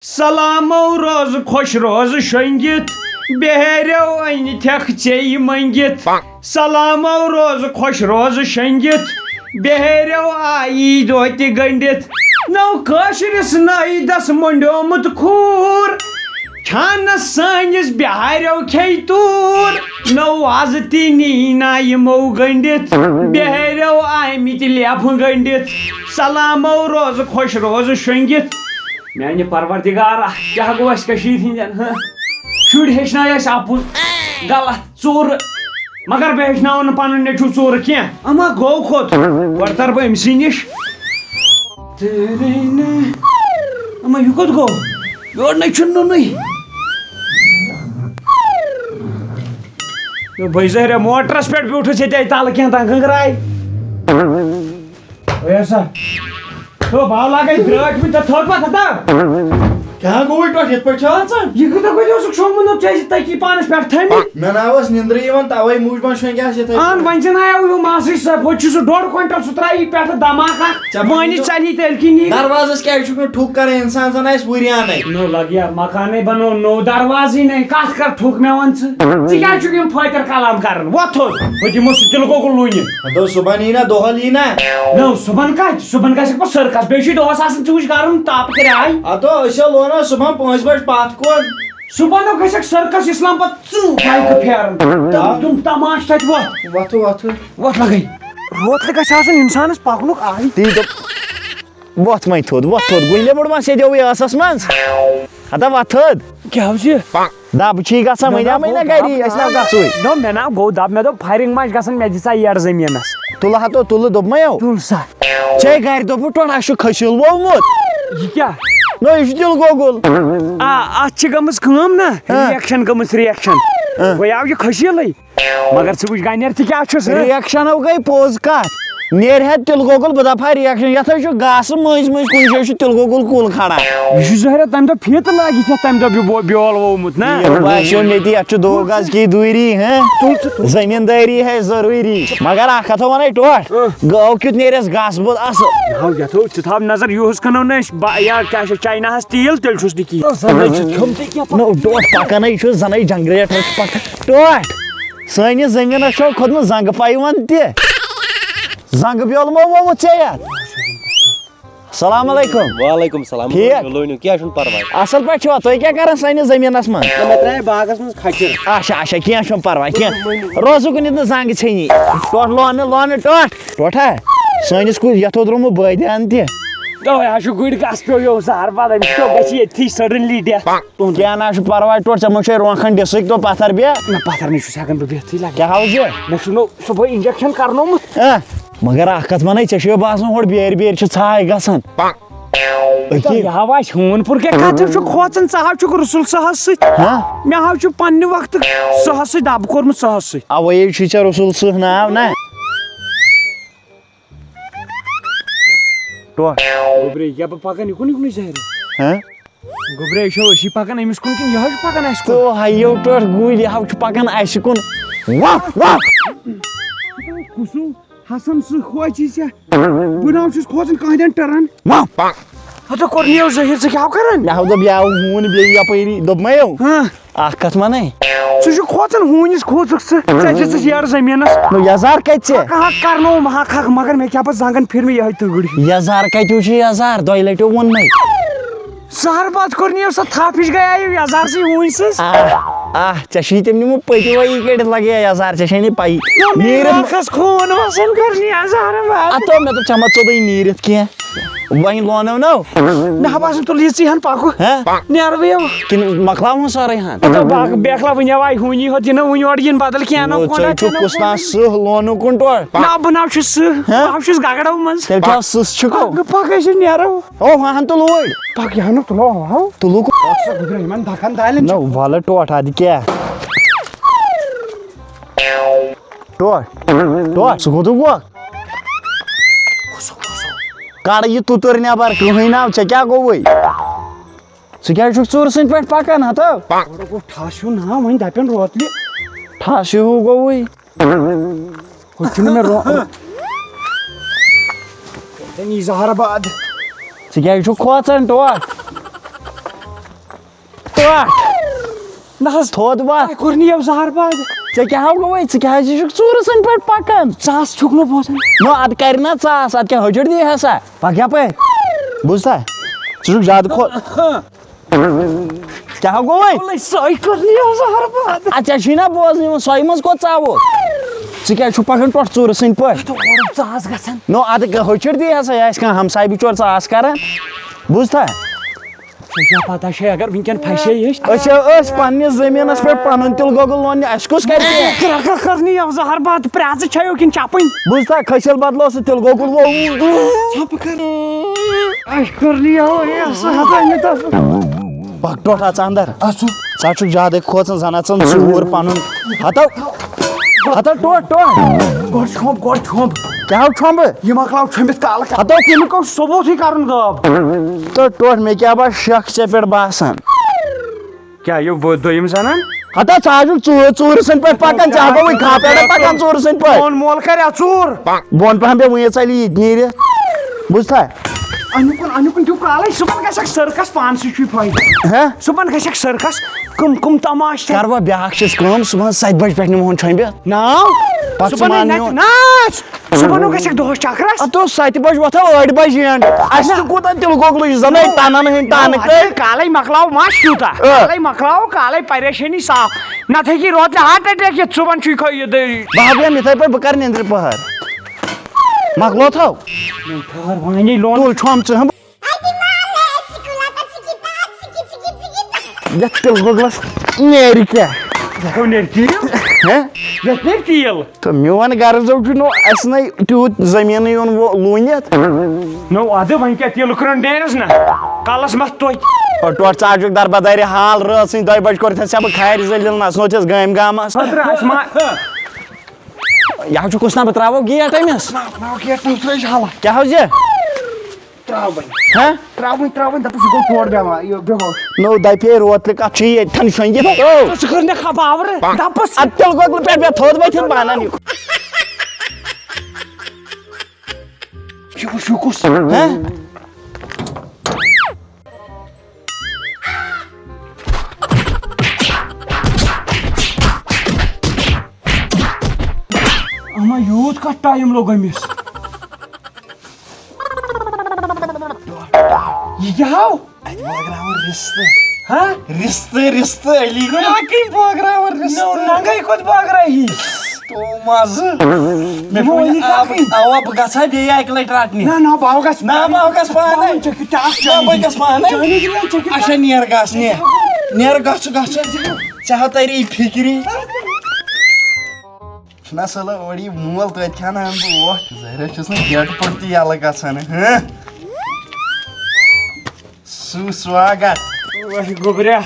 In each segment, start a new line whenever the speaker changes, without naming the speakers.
سلامو روز خوش روز شنگت بہرو ان تھک چی منگت سلامو روز خوش روز شنگت بہرو آئی دوت گنڈت نو کاشرس نائی دس منڈومت کھور کھانس سانس بہارو کھے تور نو عزتی نینا یمو گنڈت بہرو آمت لیف گنڈت سلامو روز خوش روز شنگت میانہ پروردگارا کیا گو اس کشیر ہندین شر ہیچن اپن غلط ژور مگر بہ ہیچن پن نیچو ژور کی اما گو کھوت گۄڈٕ تر بہ أمسٕے نش اما یہ کوٚت گو یور نَے چھُنہٕ نونُے بھائی زہریا موٹرس پٮ۪ٹھ بیوٗٹھُس ییٚتہِ تلہٕ کینٛہہ تام گنگراے سا تو باو لاگے درٛٲٹھ مےٚ تھوٚد پتہٕ ہتا
کیا گوٚوُے ٹوٹھ یِتھ پٲٹھۍ چھا ژٕ
یہ کتھ کتھ اوسُکھ شونٛگمُت ژےٚ ٲسۍ تٔکی پانس پٮ۪ٹھ تھٲمٕتۍ
مےٚ نہ اوس نیندرٕ یِوان توے موٗجوٗب شۄنٛگیٛاس یِتھٕے
اہن وۄنۍ زن آیو ہیوٗ ماسٕے ہوٚتہِ چھُ سُہ 1.5 کوینٹل سُہ ترٛایی پٮ۪ٹھٕ دھماکہ اکھ وۄنۍ ژَلی تیٚلہِ کِنی
دروازس کیٛازِ چھُکھ نہٕ ٹھُک کران انسان زن آسہِ ؤریانٕے
نو لگ یار مکانے بنو نو دروازٕے نَے کتھ کر ٹھُک مےٚ ون ژٕ کیٛازِ چھُکھ یِم فٲطر کلام کران وۄتھ تھوٚد بہٕ دِمو سُہ تِلہٕ گۄگُل لوٗنِتھ
دوٚپ صبحن یی نا دۄہل یی نا
نو صبحن کتہِ صبحن گژھکھ پتہٕ سٔرکس بیٚیہِ چھُے دۄہس آسان ژٕ وٕچھ کرُن تاپہٕ کراے
ادو أسۍ لونو صبحن 5 بجہِ پتھ کُن
صبحن گژھکھ سٔرکس اسلام پتہٕ بایکہٕ پھیران تِم تماش تتہِ وۄتھ وۄتھ لگے روتلہِ گژھِ آسُن انسانس پکنُک آے
تی دوٚپ وۄتھ وۄنۍ تھوٚد گُلہِ مُڑ ما سیدیوٕے ٲسس منٛز ہتا وۄتھ تھٔد
کیٛاہ چھُ
دب چھی گژھان وۄنۍ آمٕے نا گری أسۍ نا گژھوے
نو مےٚ نا گوٚو دب مےٚ دوٚپ فایرِنگ ما چھِ گژھان مےٚ دِ سا یڈ زٔمیٖنس
تُلہٕ ہتو تُلہٕ دوٚپمَیو
تُل سا
ژے گرِ دوٚپُکھ ٹوٹھ اَسہِ چھُ کھٔسیٖل ووٚومُت
یہِ کیٛاہ
نو یہِ چھُ تِلہٕ گۄگُل
اتھ چھِ گٔمٕژ کٲم نا رِیکشن گٔمٕژ رِیکشن وۄنۍ آو یہِ کھٔسیٖلٕے مگر ژٕ وٕچھ گنٮ۪ر تہِ کیٛاہ چھُس
رِیکشنو گٔے پوٚز کتھ نیرِ ہا تِلہٕ گۄگُل بہٕ دپہٕ ہا رِیکشن یتھ حظ چھُ گاسہٕ مٔنٛزۍ مٔنٛزۍ کُنہِ جایہِ چھُ تِلہٕ گۄگُل کُل کھڑا
یہِ چھُ ظٲہرا تمہِ دۄہ فیٖتہٕ لٲگِتھ یتھ تمہِ دۄہ بیول ووٚومُت نا
باسیو مےٚ تہِ یتھ چھُ 2 گز کی دوٗری زٔمیٖندٲری ہے ضروٗری مگر اکھ ہتھا ونے ٹوٹھ گٲو کیُتھ نیرٮ۪س گاسہٕ بوٚد اصل
یتھو ژٕ تھاو نظر یِہُس کٕنو نہٕ أسۍ یا کیٛاہ چھِ چایناہس تیٖل تیٚلہِ چھُس نہٕ کِہیٖنۍ
نو ٹوٹھ پکنے چھُ زنے جنگریٹر چھُ پکان ٹوٹھ سٲنِس زٔمیٖنس چھو کھوٚتمُت زنگہٕ پیوند تہِ زنگہٕ بیول مو ووٚمُت ژےٚ یتھ السلام علیکم
وعلیکم السلام
ٹھیٖک
کیٛاہ چھُنہٕ پرواے
اصل پٲٹھۍ چھِوا تُہۍ کیٛاہ کران سٲنِس زٔمیٖنس منٛز
مےٚ ترٛایے باغس منٛز کھچر
اچھا کینٛہہ چھُنہٕ پرواے کینٛہہ روزُکھ نہٕ ییٚتہِ نہٕ زنٛگہٕ ژھیٚنی ٹوٹھ لونہٕ ٹوٹھا سٲنِس کُس یتھ اوس درٛومُت بٲدیان تہِ
تَوے حظ چھُ گُرۍ گاسہٕ پیٚو یو زہر بد أمِس پیٚو گژھِ ییٚتھی سڈنلی ڈیتھ
کینٛہہ نہ چھُ پرواے ٹوٹھ ژےٚ مٔشے رونٛکھن ڈِسٕک تو پتھر بیٚیہِ
نہ پتھر نٕے چھُس ہٮ۪کان بہٕ بِہتھٕے لگا
کیٛاہ حظ یہِ
مےٚ چھُنو صُبحٲے انجکشن کرنومُت
مگر اکھ کتھ ونے ژےٚ چھُے باسان ہورٕ بیرِ چھِ ژھاے گژھان
یہِ ہاو آسہِ ہوٗن پوٗر کیٛاہ کتھ ژٕ چھُکھ کھوژان ژٕ حظ چھُکھ رسول صحس سۭتۍ مےٚ حظ چھُ پننہِ وقتہٕ صحس سۭتۍ دب کوٚرمُت صحس سۭتۍ
اوے چھُے ژےٚ رسول صٲح ناو نا
گوٚبرے کیٛاہ بہٕ پکان یِکُن زہرِ گوٚبرے یہِ چھو أسی پکان أمِس کُن کِنہٕ یہِ حظ چھُ پکان اَسہِ کُن
تو ہایو ٹوٹھ گُلۍ یہِ حظ چھُ پکان اَسہِ کُن
کُسُو حسن سُہ کھوژی ژےٚ بہٕ نہ چھُس کھوژان کٕہٕنۍ ٹٔرن ہتا کوٚر نِیو ظٲہِر ژٕ کیٛاہ کران
مےٚ دوٚپ یہِ آو ہوٗن بیٚیہِ یپٲری دوٚپمَیو اکھ کتھ ونے
ژٕ چھُکھ کھوژان ہوٗنِس کھوژُکھ ژٕ دِژٕس یارٕ زٔمیٖنس
نو یزار کتہِ ژےٚ
حق کرنووُم حق مگر مےٚ کیٛاہ پتہٕ زنٛگن پھِر مےٚ یِہے تۭر
یزار کتیو چھُ یزار دۄیہِ لٹیو ووٚنمَے
سہر باد کوٚر نِیو سۄ تھپھ ہِش گٔیایو یزارسٕے ہوٗنۍ سٕنٛز
ژےٚ چھُے تٔمۍ نِمُت پٔتۍوٲیی کٔڑِتھ لگے یزار ژےٚ چھے نہٕ پایی
نیٖرِتھ خوٗن وسان کرنہِ یزار
اتو مےٚ دوٚپ ژےٚ ما ژوٚلُے نیٖرِتھ کینٛہہ وۄنۍ لونو نو
مےٚ ہا باسان تُل یِژٕے ہن پکو نیرٕ بہٕ یو
کِنہٕ مۄکلاوُن سورُے ہن
بیکلا وٕنہِ آے ہوٗنی ہوت یہِ نہٕ وٕنہِ یورٕ یِن بدل کینٛہہ
ژٕ چھُکھ کُس تام سٕہ لونو کُن ٹوٹھ
نہ بہٕ نہ چھُس سٕہ بہٕ چھُس گگڑو منٛز
تیٚلہِ چھا سٕس چھُکو
پک أسۍ نیرو
او ہن تُل اوڑ
پک یہِ ہن تُلو
تُلُکھ
یِمن دکن دالین
نو وَلہٕ ٹوٹھ ادٕ کیٛاہ ٹوٹھ ژٕ کوٚتُک ووکھ کڑ یہِ تُتُر نیبر کٕہٕنۍ ناو ژےٚ کیٛاہ گوٚوُے ژٕ کیٛازِ چھُکھ ژوٗرٕ سٕنٛدۍ پٲٹھۍ پکان ہتو
گوٚو ٹھاس ہیوٗ نا وۄنۍ دپن روتلہِ
ٹھاس ہیوٗ گوٚوُے
ہُہ چھُنہٕ مےٚ یی زہر باد
ژٕ کیٛازِ چھُکھ کھوژان ٹوٹھ ٹوٹ
نہ حظ
تھوٚد وَتھ
کوٚر نہٕ یہِ زہر باد
ژےٚ کیٛاہ گوٚوٕے ژٕ کیٛازِ چھُکھ ژوٗرٕ سٕنٛدۍ پٲٹھۍ پَکان
ژاس چھُکھ نہٕ بوزان
نو اَدٕ کَرِ نا ژاس اَدٕ کیٛاہ ہُجر دی ہسا پَک یَپٲرۍ بوٗزتھا ژٕ چھُکھ زیادٕ کیٛاہ گوٚوٕے
سۄے کوٚر نہٕ یہِ زہر باد
اَدٕ ژےٚ چھُے نا بوزنہٕ یِوان سۄے منٛز کوٚت ژاوُکھ ژٕ کیٛازِ چھُکھ پَکان ٹوٹھ ژوٗرٕ سٕنٛدۍ پٲٹھۍ
اورُک ژاس گژھان
نو اَدٕ ہُچر دی ہسا یہِ آسہِ کانٛہہ ہمساے بِچور ژاس کران بوٗزتھا
کیٛاہ پتہ چھے اگر وٕنکٮ۪ن پھسے أسۍ
أسۍ پننِس زٔمیٖنس پٮ۪ٹھ پنُن تِلہٕ گۄگُل لوننہِ اَسہِ کُس کرِ
کرٛکھٕ کٔرنٕے یہِ زہر باد پرٛٮ۪ژٕ چھیو کِنہٕ چپٕنۍ
بوٗزتھا کھٔسِل بدلو سُہ تِلہٕ گۄگُل
اَسہِ کٔر نہٕ
پَک ٹوٹھ اژ انٛدر ژٕ چھُکھ زیادَے کھوژان زن اژان ژوٗر پنُن ہتو ٹوٹھ
گۄڈٕ چھوٚمب
کیٛاہ چھوٚمبہٕ
یہِ مۄکلاو چھٔمبِتھ کالہٕ
ہتو
تمیُک اوس ثوبوٗتھٕے کرُن غٲب
تہٕ ٹوٹھ مےٚ کیٛاہ باسہِ شک ژےٚ پٮ۪ٹھ باسان
کیٛاہ یہِ دوٚیِم زنان
ہتو ژٕ حظ چھُکھ ژوٗرِ سٕنٛدۍ پٲٹھۍ پکان ژےٚ ہا گوٚوٕے کھا پٮ۪ٹھے پکان ژوٗرِ سٕنٛدۍ پٲٹھۍ
میون مول کریا ژوٗر
بۄن پہم پیٚو وٕنہِ ژَلہِ یہِ نیٖرِتھ بوٗزتھا
اَنیُکُن دیُو کالے صُبحن گژھکھ سٔرکس پانسٕے چھُے فٲیدٕ
ہہ
صُبحن گژھکھ سٔرکس کٕم تماش
کر وۄنۍ بیٛاکھ چھِس کٲم صُبحن 7 بجہِ پٮ۪ٹھ نِمہون چھۄمبِتھ
ناو
پتہٕ ژٕ مان میون
ناچ صُبحن گژھکھ دۄہس چکرس
اتھ اوس 7 بجہِ وۄتھو 8 بجہِ اینڈ اَسہِ تہِ کوٗتاہ تِلہٕ گۄگلٕچ زنٕے ٹنن ہٕنٛدۍ ٹنہٕ کٔرۍ
کالے مۄکلاو مش تیوٗتاہ کالے مۄکلاو کالے پریشٲنی صاف نتہٕ ہیٚکی روتلہِ ہارٹ اٹیک یِتھ صُبحن چھُے
بہٕ بیٚہمہٕ یِتھٕے پٲٹھۍ بہٕ کرٕ نیٚنٛدرِ پٔہر مۄکلو تھو
وانی لون
تُل چھۄمب ژٕ یتھ تِلہٕ گۄگلس نیرِ کیٛاہ
تیٖل
تہٕ میون غرضو چھُ نہٕ اَسہِ نَے تیوٗت زٔمیٖنٕے اوٚن لوٗنِتھ
نو ادٕ وۄنۍ کیٛاہ تیٖلہٕ کٕنن نیرس نا کالس متھ توتہِ
ٹوٹھ ژٕ چھُکھ دربدارِ حال رٲژ 2 بجہِ کوٚرتھس ژےٚ بہٕ کھارِ ذٔلیٖل نژنوتھس گامہِ گامس یہِ حظ چھُ کُس نا بہٕ تراوو گیٹ أمِس کیٛاہ حظ یہِ نو دپے روتلہِ کتھ چھُ ییٚتھن شۄنٛگِتھ
ژٕ کٔر مےٚ خباورٕ دپس
ادٕ تِلہٕ گۄگلہٕ پٮ۪ٹھ مےٚ تھوٚد ؤتھِتھ بنان
شُکُس اما یوٗت کتھ ٹایم لوٚگ أمِس یہِ کیٛاہ آو
رِستہٕ علی
ننگے کوٚت باگرایی
اوا بہٕ گژھٕ ہا بیٚیہِ اکہِ لٹہِ رٹنہِ
نہ بہٕ گژھٕ
بہٕ گژھٕ پانے بہٕ گژھٕ پانے اچھا نیر گژھ نیر گژھ ژےٚ ہا تری فِکری چھُنا سہلہ اوڑ یہِ مول توتہِ کھٮ۪ناون بہٕ وۄٹھ ظٲہرا چھُس نہٕ گیٹہٕ پٮ۪ٹھ تہِ یَلہٕ گژھان سُواگت
گوٚبریا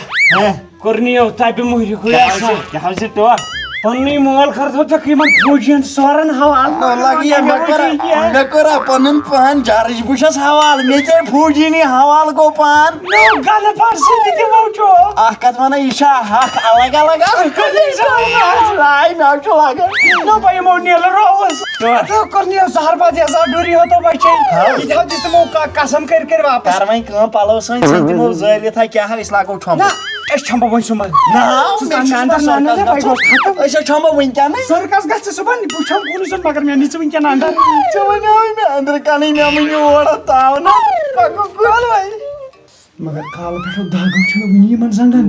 کوٚر نہٕ یہِ تَبہِ مُہرِ
کیٛاہ حظ چھِ ٹوٹھ
پننُے مول کٔرتو ژےٚ یِمن فوجین سورن
مےٚ کوٚرا پنُن پان جرٕج بہٕ چھُس حوالہٕ مےٚ ژےٚ فوجی حوالہٕ گوٚو پان
غلط پٲٹھۍ دِمو چوک
اکھ کتھ وَنان یہِ چھا حق الگ الگ مےٚ چھُ لگان
نو بہٕ یِمو نیلہٕ رووُس کوٚر نہٕ یہِ زہر باد یزار ڈوری ہوتو بچے یہِ تھاو دِژ تِمو قسم کٔرۍ واپس
کر وۄنۍ کٲم پلو سٲنۍ ژھٕنۍ تِمو زٲلِتھ کیٛاہ أسۍ لاگو چھۄمب
أسۍ چھۄمبو وۄنۍ صُبحن
أسۍ حظ چھۄمبو وٕنکیٚنٕے
سرکس گژھِ ژٕ صُبحن بہٕ چھۄمب کُنُے زوٚن مگر مےٚ نی ژٕ وٕنکٮ۪ن انٛدر
ژےٚ وَنیٛاوُے مےٚ أنٛدرٕ کَنٕے مےٚ مٔنۍ یور تاونہٕ
مگر کالہٕ پٮ۪ٹھ داگو چھُ مےٚ وٕنہِ یِمن زنٛگن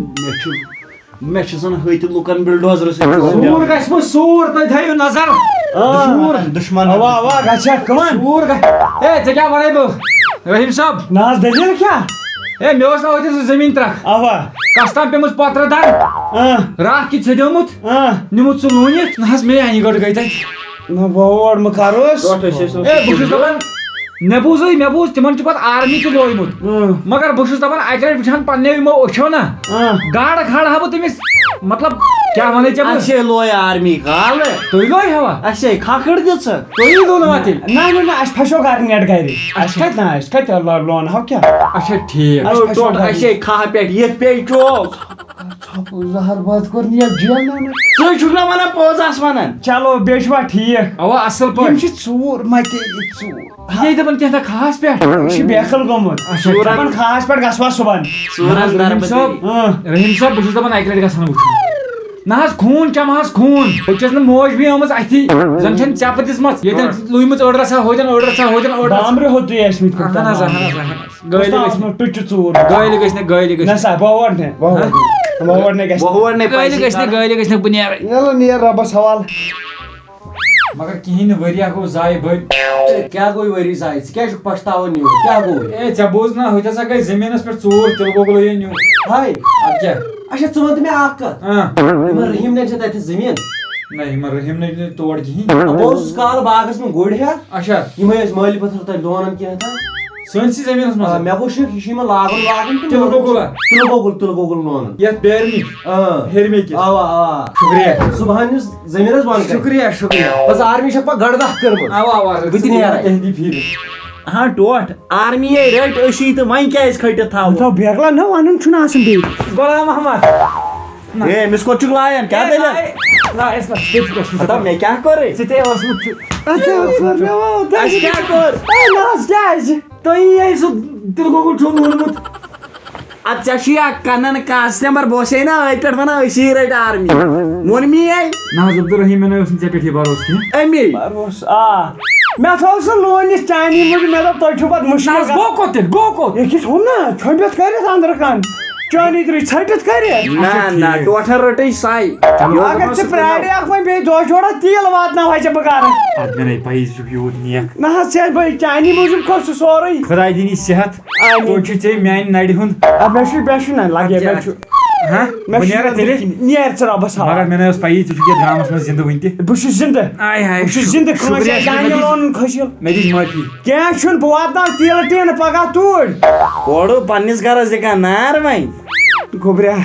مےٚ چھُ زن ہٕتہِ لُکن بِلڈوزرٕ
سوٗر گژھِ وۄنۍ سوٗر تُہۍ تھٲیِو نظر
دُشمن
گژھِ کٕمن سوٗر گژھِ ہے ژےٚ کیٛاہ وَنَے بہٕ رحیٖم صٲب نہ حظ دٔلیٖل کیٛاہ ہے مےٚ اوس نا أتھۍ زٔمیٖن ترٛکھ
اوا
کَس تام پیٚمٕژ پترٕ در راتھ کِتھ ژھیٚدیومُت نِمُت سُہ لوٗنِتھ نہ حظ مے اَنہِ گۄڈٕ گٔے تَتہِ
نہ بہٕ اور مہٕ کروس
ہے بہٕ چھُس دَپان مےٚ بوٗز تِمن چھُ پتہٕ آرمی تہِ لوگمُت مگر بہٕ چھُس دَپان اَکہِ لٹہِ وٕچھان پننیو یِمو أچھو نا گاڈٕ کھالہٕ ہا بہٕ تٔمِس مطلب کیٛاہ وَنَے ژےٚ بہٕ
اَسے لوے آرمی کالہٕ
تُہۍ لوے ہوا
اَسے کھکھٕر دِژٕکھ
تُہی لونو وۄنۍ تیٚلہِ نہ اَسہِ پھسیو گرٕ نیٹ گرِ اَسہِ کَتہِ لونہو کیٛاہ اچھا ٹھیٖک
اَسے کھہہ پٮ۪ٹھ ییٚتہِ پیٚیہِ چوک
زہر بات کر نیا جیل نا
ژٕ چھُکھ نا ونان پوٚز آس ونان
چلو بیشوا ٹھیک
اوا اصل
یم
پٲٹھۍ
چھ ژور متے ژور
یہ دپان کینٛہہ خاص پٮ۪ٹھ
یہ چھ بیکھل گومت دپان خاص پٮ۪ٹھ گژھوا صبحن
رحیم صٲب رحیم صٲب بہٕ چھُس دپان اکہِ لٹہِ گژھان وٕچھُن نہ حظ خوٗن چم حظ خوٗن بہٕ چھس نہٕ موج بھی آمٕژ اتھی زن چھنہٕ ژٮ۪پہٕ دِژمٕژ ییٚتٮ۪ن لوٗیمٕژ أڑ رژھا ہوتٮ۪ن أڑ رژھا ہوتٮ۪ن أڑ رژھا
بامبرِ ہوتُے ٲسمٕتۍ
اہن حظ اہن حظ اہن حظ گٲلہِ گژھِ نہٕ
ٹُچہِ ژور
گٲلہِ گژھِ نہٕ گٲلہِ گژھِ
نسا بہور نے بہور نے گژھِ
بہور نے
گٲلہِ گژھِ نہٕ گٲلہِ گژھِ نہٕ بہٕ نیرٕ
یلو نیر رۄبس حوال
مگر کِہیٖنۍ نہٕ ؤریہ گوٚو زایہِ بٔلۍ
کیا گوٚو ؤری زایہِ ژٕ کیٛازِ چھُکھ پشتاوان یوٗت کیٛاہ گوٚو
اے ژےٚ بوٗز نا ہوٚتہِ ہسا گٔے زٔمیٖنس پٮ۪ٹھ ژوٗر تِلہٕ گۄگُل ہے نیوٗ
ہاے
ادٕ کیٛاہ
اچھا ژٕ وَن تہٕ مےٚ اکھ کتھ یِمن رحیٖم نٮ۪ن چھِ تتہِ زٔمیٖن
نہ یِمن رحیٖم نہٕ تور کِہیٖنۍ
بہٕ اوسُس کالہٕ باغس منٛز گُرۍ ہٮ۪تھ
اچھا
یِمے ٲسۍ مٲلۍ پتھر تتہِ لونان کینٛہہ تام
سٲنسٕے زٔمیٖنس منٛز
مےٚ گوٚو شک یہِ چھُ یِمن لاگُن
تِلہٕ گۄگُلا
تِلہٕ گۄگُل لونان
یتھ بیرِ نِش ہیٚرمہِ کِس
اوا اوا
شُکریہ
صبحن یُس زٔمیٖنس بنٛد کرِ
شُکریہ شُکریہ
بس آرمی چھکھ پتہٕ گڑٕ دہ کٔرمٕژ
اوا اوا
بہٕ تہِ نیرے
تہنٛدی پھیرِ
ہاں ٹوٹھ آرمی رٔٹۍ أسی تہٕ وۄنۍ کیٛازِ کھٔٹِتھ تھاوو
بیکلا نہ ونُن چھُنہٕ آسان بیٚیہِ
غلام محمد
اے أمِس کوٚت چھُکھ لایان کیٛاہ دٔلیٖل ہتا مےٚ کیٛاہ کوٚرُے
ژٕ تے اوسمُت چھُ
اَسہِ کیٛاہ کوٚر
کیازِ
تۄہہِ سُہ تِلہٕ گۄگُل چھُو اوٚنمُت
ادٕ ژےٚ چھُے اکھ کنن کاسٹمر بہٕ اوسے نا أتھۍ پٮ۪ٹھ ونان أسی رٔٹۍ آرمی ووٚن مے
نہ حظ عبدالرحیٖمن اوس نہٕ ژےٚ پٮ۪ٹھ یہِ بروس کینٛہہ
امی
مےٚ تھوٚو سُہ لونِتھ چانی موٗجوٗب مےٚ دوٚپ تۄہہِ چھُو پتہٕ
نہ
مُشکل
حظ گوٚو کوٚت تیٚلہِ گوٚو کوٚت
یہِ کِس ہُم نا ژھۄمبِتھ کٔرِتھ أنٛدرٕ کن چٲنی ترٛٲے ژھٔٹِتھ کٔرِتھ
نہ نہ ٹوٹھن رٔٹٕے ساے
اگر ژٕ پرٛاریکھ وۄنۍ بیٚیہِ دۄہ جورا تیٖل واتناوہے ژےٚ بہٕ گرٕ
ادٕ مےٚ نَے پَیی ژٕ چھُکھ یوٗت نیک
نہ حظ ژےٚ بہٕ چانی موٗجوٗب کوٚر سُہ سورُے
خۄداے دِنی صحت تویتہِ چھُے ژےٚ میانہِ نرِ ہُنٛد
مےٚ چھُ نہ لگے مےٚ چھُ
ہاں بہٕ نیرا تیٚلہِ
نیر ژٕ رۄبس حوال
مگر مےٚ نَے ٲس پَیی ژٕ چھُکھ یَتھ گامَس منٛز زِندٕ وٕنہِ تہِ
بہٕ چھُس زِندٕ
آے ہاے
بہٕ چھُس زِندٕ کٲنٛسہِ چانی لونُن کھٔسِل
مےٚ دِژ معٲفی
کینٛہہ چھُنہٕ بہٕ واتناو تیٖلہٕ ٹیٖنہٕ پگاہ توٗرۍ
کوڑو پننِس گرس دِکان نار وۄنۍ
گوٚبریا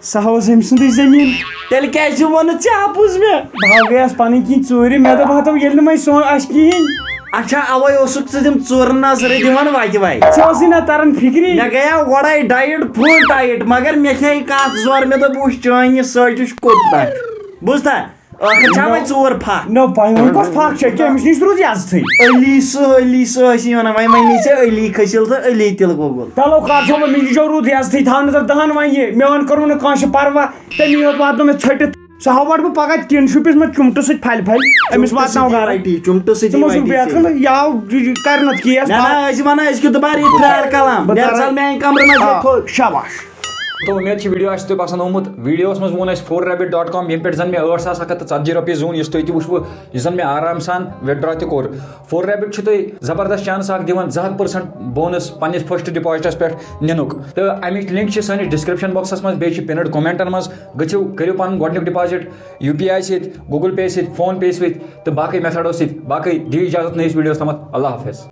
سۄ اوس أمۍ سُنٛدٕے زٔمیٖن
تیٚلہِ کیٛازِ چھُ ونُن ژےٚ اپُز مےٚ
بہٕ گٔیس پنٕنۍ کِنۍ ژوٗرِ مےٚ دوٚپ ہتو ییٚلہِ نہٕ وۄنۍ سون آسہِ کِہیٖنۍ
اچھا اوے اوسُکھ ژٕ تِم ژورن نظرٕ دِوان وتہِ وتہِ
ژےٚ اوسُے نہ تران فِکری
مےٚ گٔیاو گۄڈے ڈایٹ فُل ٹایٹ مگر مےٚ کھیٚیہِ کتھ زورٕ مےٚ دوٚپ وٕچھ چٲنۍ یہِ سٔٹِش کوٚت تانۍ بوٗزتھا ٲخر چھا وۄنۍ ژور پھکھ
نو پاے وۄنۍ کۄس پھکھ چھےٚ کہِ أمِس نِش روٗز عزتھٕے
علی سُہ ٲسی ونان وۄنۍ ونی ژےٚ علی کھٔسِل تہٕ علی تِلہٕ گۄگُل
چلو کر چھو مےٚ نِجو روٗد عزتھٕے تھاونہٕ تہٕ دہن وۄنۍ یہِ مےٚ ووٚن کوٚرُن نہٕ کٲنٛسہِ پروا تٔمی یوت واتنو مےٚ ژھٔٹِتھ سُہ ہاوَٹھ بہٕ پگاہ ٹِن شوٗپِس منٛز چُمٹہٕ سۭتۍ پھلہِ پھلہِ أمِس واتناو گرٕ
چُمٹہٕ سۭتی
ژٕ مہ بیکھل یاو کر نتہٕ کیس
نہ نہ أسۍ ونان أسۍ کیُتھ دُبارٕ یہِ فرٛاڈ کلام نیٚر ژل میانہِ کمرٕ منٛز
شاباش
تو امید چھِ ویٖڈیو آسہِ تۄہہِ پسنٛد آمُت ویٖڈیوَس منٛز ووٚن اَسہِ 4rabbit.com ییٚمہِ پٮ۪ٹھ زن مےٚ 8,130 رۄپیہِ زیوٗن یُس تۄہہِ تہِ وٕچھوٕ یُس زن مےٚ آرام سان وِدڈرا تہِ کوٚر 4rabbit چھُ تۄہہِ زبردست چانس اکھ دِوان 200% بونس پننِس فٔسٹ ڈِپازٹس پٮ۪ٹھ نِنُک تہٕ اَمِچ لِنک چھِ سٲنِس ڈسکرپشن باکسس منٛز بیٚیہِ چھِ پِنڈ کومینٹن منٛز گٔژھِو کٔرِو پنُن گۄڈٕنیُک ڈِپازٹ UPI سۭتۍ گوٗگل پے سۭتۍ فون پے سۭتۍ تہٕ باقٕے میتھڈو سۭتۍ باقٕے دِیِو اِجازت نٔیِس ویٖڈیوَس تامَتھ اللہ حافظ